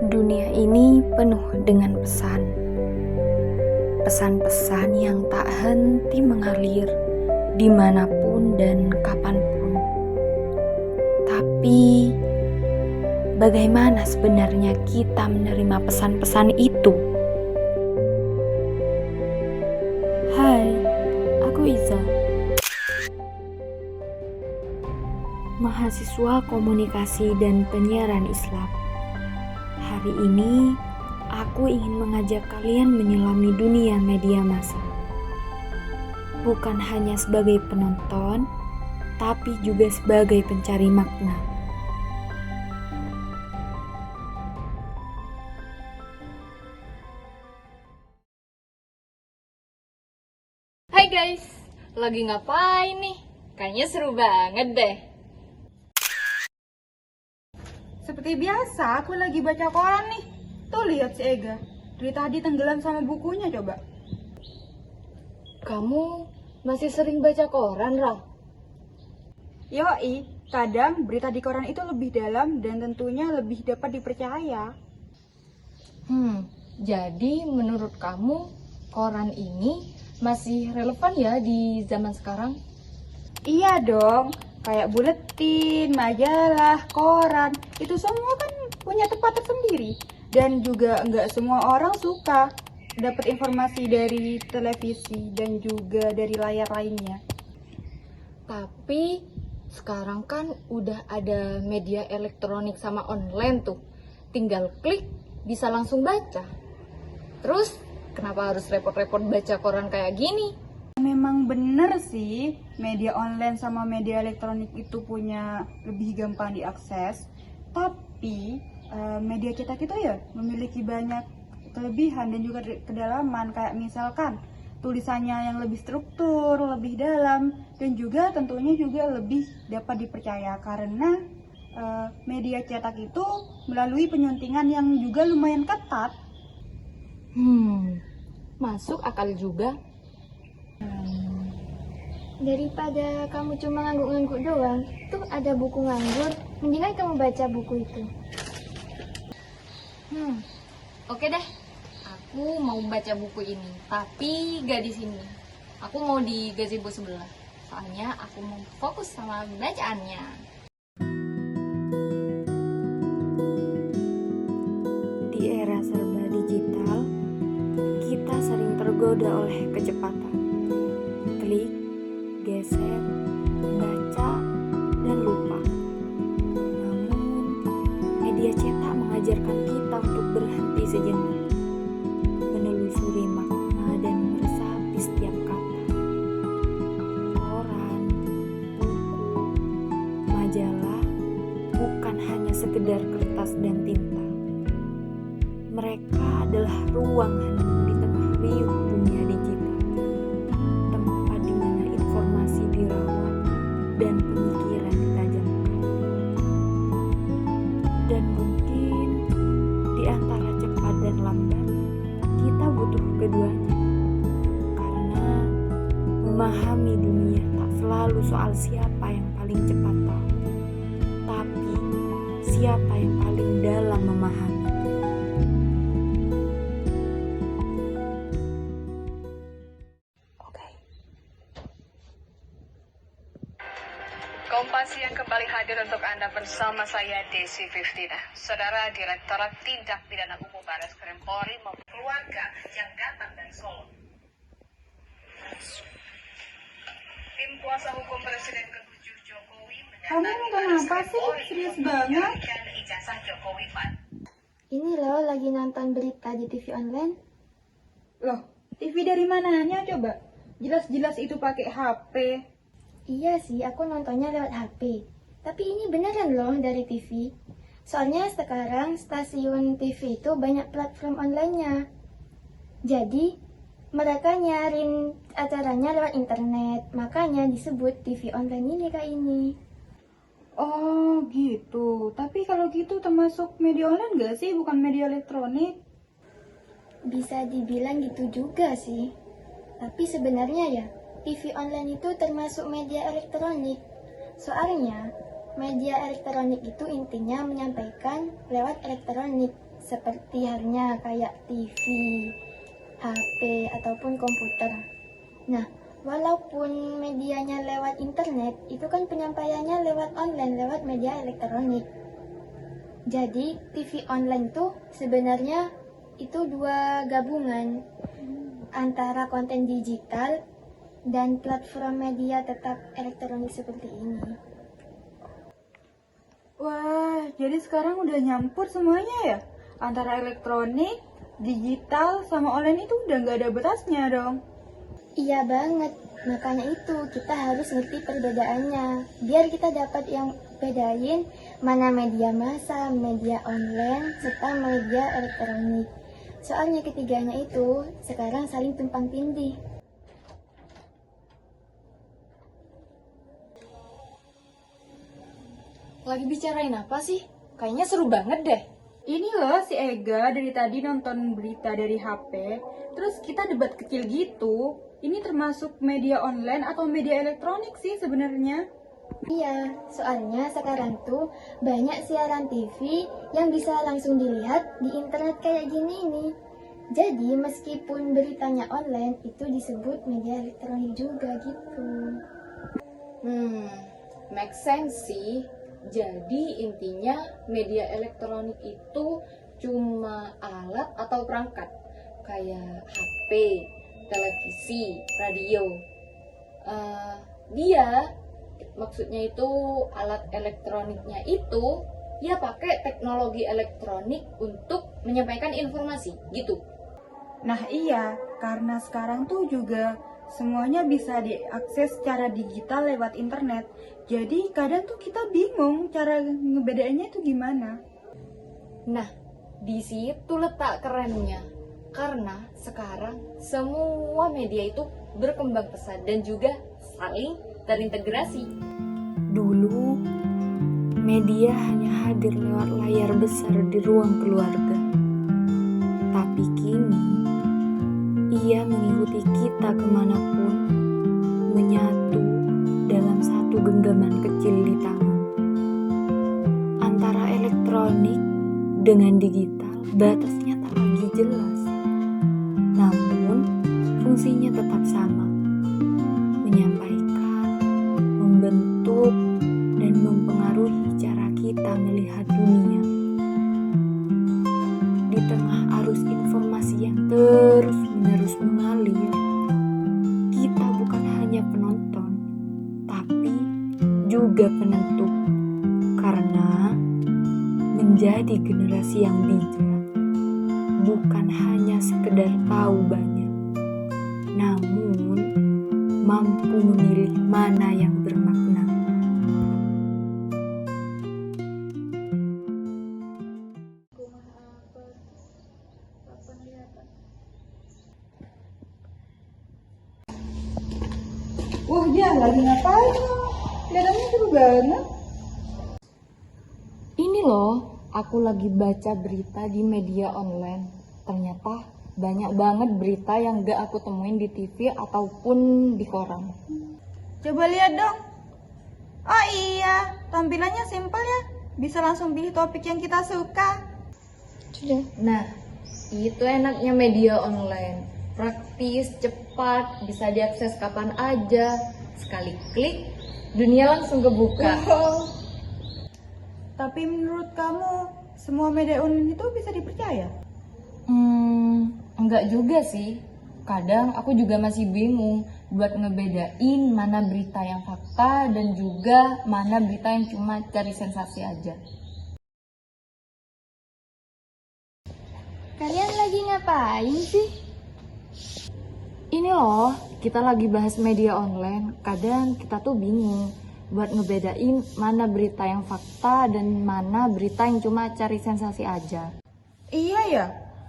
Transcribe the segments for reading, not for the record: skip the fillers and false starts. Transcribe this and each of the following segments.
Dunia ini penuh dengan pesan-pesan yang tak henti mengalir dimanapun dan kapanpun. Tapi, bagaimana sebenarnya kita menerima pesan-pesan itu? Hai, aku Iza, mahasiswa komunikasi dan penyiaran Islam. Hari ini, aku ingin mengajak kalian menyelami dunia media massa. Bukan hanya sebagai penonton, tapi juga sebagai pencari makna. Hai guys, lagi ngapain nih? Kayaknya seru banget deh. Seperti biasa, aku lagi baca koran nih. Tuh lihat si Ega. Dari tadi tenggelam sama bukunya coba. Kamu masih sering baca koran, Ra? Yoi, kadang berita di koran itu lebih dalam dan tentunya lebih dapat dipercaya. Jadi menurut kamu koran ini masih relevan ya di zaman sekarang? Iya dong, kayak buletin, majalah, koran, itu semua kan punya tempat tersendiri. Dan juga nggak semua orang suka dapat informasi dari televisi dan juga dari layar lainnya. Tapi sekarang kan udah ada media elektronik sama online tuh. Tinggal klik bisa langsung baca. Terus kenapa harus repot-repot baca koran kayak gini? Memang bener sih, media online sama media elektronik itu punya lebih gampang diakses. Tapi media cetak itu ya memiliki banyak kelebihan dan juga kedalaman. Kayak misalkan tulisannya yang lebih struktur, lebih dalam, dan juga tentunya juga lebih dapat dipercaya. Karena media cetak itu melalui penyuntingan yang juga lumayan ketat. Masuk akal juga. Daripada kamu cuma ngangguk-ngangguk doang, tuh ada buku nganggur, mendingan kamu baca buku itu. Oke deh. Aku mau baca buku ini, tapi gak di sini. Aku mau di gazebo sebelah. Soalnya aku mau fokus sama bacaannya. Di era serba digital, kita sering tergoda oleh kecepatan. Klik, geser, baca, dan lupa. Namun, media cetak mengajarkan kita untuk berhenti sejenak, menelusuri makna dan meresapi setiap kata. Koran, buku, majalah bukan hanya sekedar kertas dan tinta. Mereka adalah ruang hening di tengah riuh dunia digital, tempat di mana informasi dirawat dan pemikiran ditajamkan. Dan mungkin di antara cepat dan lambat, kita butuh keduanya. Karena memahami dunia tak selalu soal siapa yang paling cepat tahu, tapi siapa yang paling dalam memahami. Kompas yang kembali hadir untuk Anda bersama saya Desi Fiftina. Saudara Direktorat Tindak Pidana Umum Barreskrim Polri maupun keluarga yang datang dari Solo. Tim kuasa hukum Presiden ke-7 Jokowi Kamu kenapa sih? Serius banget? Ijazah Jokowi Pak. Ini loh lagi nonton berita di TV online. Loh, TV dari mananya coba? Jelas-jelas itu pakai HP. Iya sih, aku nontonnya lewat HP. Tapi ini beneran loh dari TV. Soalnya sekarang stasiun TV itu banyak platform online-nya. Jadi, mereka nyarin acaranya lewat internet. Makanya disebut TV online ini kayak ini. Oh gitu, tapi kalau gitu termasuk media online nggak sih, bukan media elektronik? Bisa dibilang gitu juga sih. Tapi sebenarnya ya, TV online itu termasuk media elektronik. Soalnya, Media elektronik itu intinya menyampaikan lewat elektronik, seperti halnya kayak TV, HP, ataupun komputer. Nah, walaupun medianya lewat internet, itu kan penyampaiannya lewat online, lewat media elektronik. Jadi, TV online tuh sebenarnya itu dua gabungan antara konten digital dan platform media tetap elektronik seperti ini. Wah, jadi sekarang udah nyampur semuanya ya? Antara elektronik, digital, sama online itu udah nggak ada batasnya dong. Iya banget, makanya itu kita harus ngerti perbedaannya, biar kita dapat yang bedain mana media massa, media online, serta media elektronik. Soalnya ketiganya itu sekarang saling tumpang tindih. Lagi bicarain apa sih? Kayaknya seru banget deh. Ini loh si Ega dari tadi nonton berita dari HP, terus kita debat kecil gitu. Ini termasuk media online atau media elektronik sih sebenarnya? Iya, soalnya sekarang tuh banyak siaran TV yang bisa langsung dilihat di internet kayak gini nih. Jadi meskipun beritanya online, itu disebut media elektronik juga gitu. Make sense sih. Jadi intinya media elektronik itu cuma alat atau perangkat kayak HP, televisi, radio. Maksudnya itu alat elektroniknya itu ya pakai teknologi elektronik untuk menyampaikan informasi gitu. Nah iya, karena sekarang tuh juga semuanya bisa diakses secara digital lewat internet. Jadi kadang tuh kita bingung cara ngebedainnya itu gimana. Nah, di situ letak kerennya. Karena sekarang semua media itu berkembang pesat dan juga saling terintegrasi. Dulu, media hanya hadir lewat layar besar di ruang keluarga. Tapi kini, ia mengikuti kita kemanapun, menyatu dalam satu genggaman kecil di tangan. Antara elektronik dengan digital, batasnya tak lagi jelas. Namun, fungsinya tetap sama, menyampaikan, membentuk, dan mempengaruhi cara kita melihat dunia. Di tengah arus informasi yang terus-menerus mengalir, kita bukan hanya penonton, tapi juga penentu. Karena menjadi generasi yang bijak bukan hanya sekedar tahu banyak, namun mampu memilih mana yang bermakna. Wah dia lagi ngapain? Kelihatannya seru banget. Ini loh, aku lagi baca berita di media online. Ternyata banyak banget berita yang gak aku temuin di TV ataupun di koran. Coba lihat dong. Oh iya, tampilannya simpel ya. Bisa langsung pilih topik yang kita suka. Nah, itu enaknya media online. Praktis, cepat, bisa diakses kapan aja. Sekali klik, dunia langsung kebuka. Tapi menurut kamu, semua media online itu bisa dipercaya? Enggak juga sih. Kadang aku juga masih bingung buat ngebedain mana berita yang fakta dan juga mana berita yang cuma cari sensasi aja. Kalian lagi ngapain sih? Ini loh, kita lagi bahas media online. Kadang kita tuh bingung buat ngebedain mana berita yang fakta dan mana berita yang cuma cari sensasi aja. Iya ya,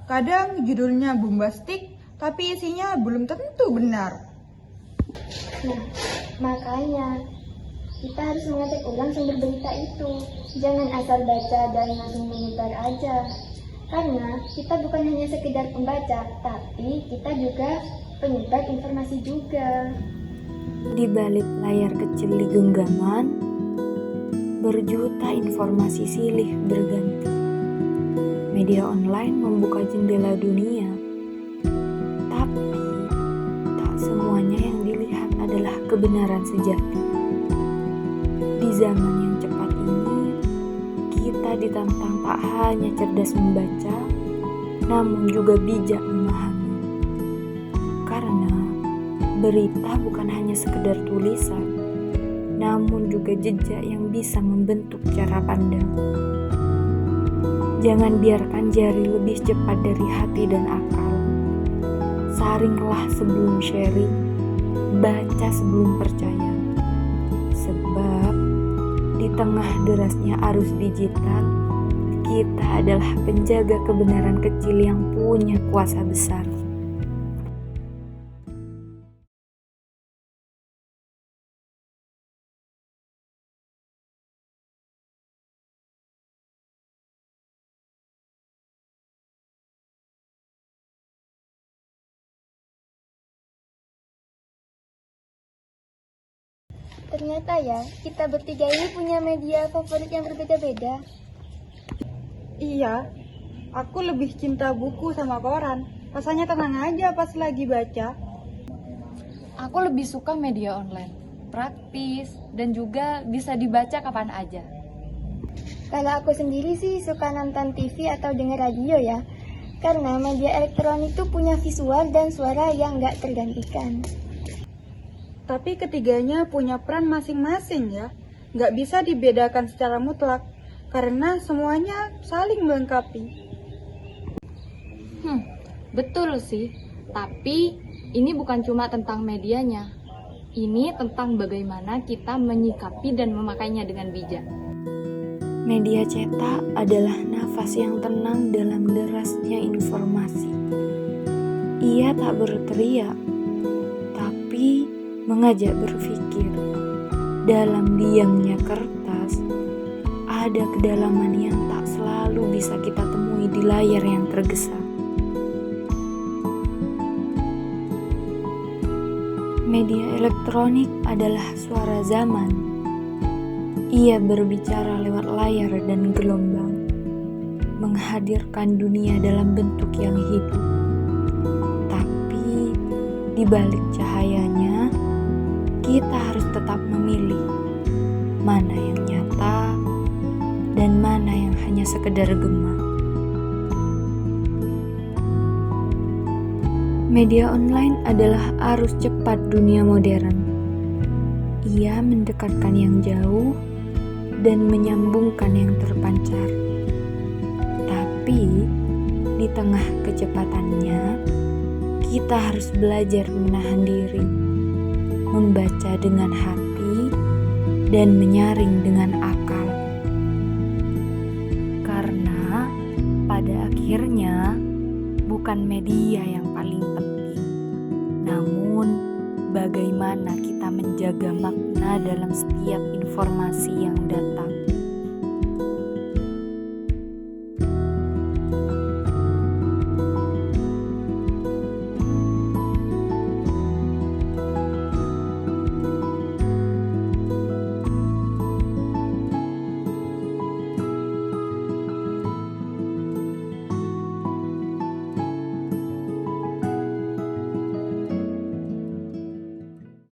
kadang judulnya bombastik, tapi isinya belum tentu benar. Nah, makanya kita harus mengecek ulang sumber berita itu. Jangan asal baca dan langsung menyebar aja. Karena kita bukan hanya sekedar pembaca, tapi kita juga penyebar informasi juga. Di balik layar kecil di genggaman, berjuta informasi silih berganti. Media online membuka jendela dunia, tapi tak semuanya yang dilihat adalah kebenaran sejati. Di zaman yang cepat ini, kita ditantang tak hanya cerdas membaca, namun juga bijak memahami. Karena berita bukan hanya sekedar tulisan, namun juga jejak yang bisa membentuk cara pandang. Jangan biarkan jari lebih cepat dari hati dan akal. Saringlah sebelum sharing, baca sebelum percaya. Sebab di tengah derasnya arus digital, kita adalah penjaga kebenaran kecil yang punya kuasa besar. Ternyata ya, kita bertiga ini punya media favorit yang berbeda-beda. Iya, aku lebih cinta buku sama koran. Rasanya tenang aja pas lagi baca. Aku lebih suka media online, praktis, dan juga bisa dibaca kapan aja. Kalau aku sendiri sih suka nonton TV atau denger radio ya. Karena media elektronik itu punya visual dan suara yang nggak tergantikan. Tapi ketiganya punya peran masing-masing ya. Nggak bisa dibedakan secara mutlak, karena semuanya saling melengkapi. Betul sih, tapi ini bukan cuma tentang medianya. Ini tentang bagaimana kita menyikapi dan memakainya dengan bijak. Media cetak adalah nafas yang tenang dalam derasnya informasi. Ia tak berteriak, tapi mengajak berpikir. Dalam diamnya kertas, ada kedalaman yang tak selalu bisa kita temui di layar yang tergesa. Media elektronik adalah suara zaman. Ia berbicara lewat layar dan gelombang, menghadirkan dunia dalam bentuk yang hidup. Tapi di balik cahayanya, kita harus tetap memilih mana yang nyata dan mana yang hanya sekedar gema. Media online adalah arus cepat dunia modern. Ia mendekatkan yang jauh dan menyambungkan yang terpancar. Tapi di tengah kecepatannya, kita harus belajar menahan diri, membaca dengan hati, dan menyaring dengan akal. Karena pada akhirnya bukan media yang paling penting, namun bagaimana kita menjaga makna dalam setiap informasi yang datang.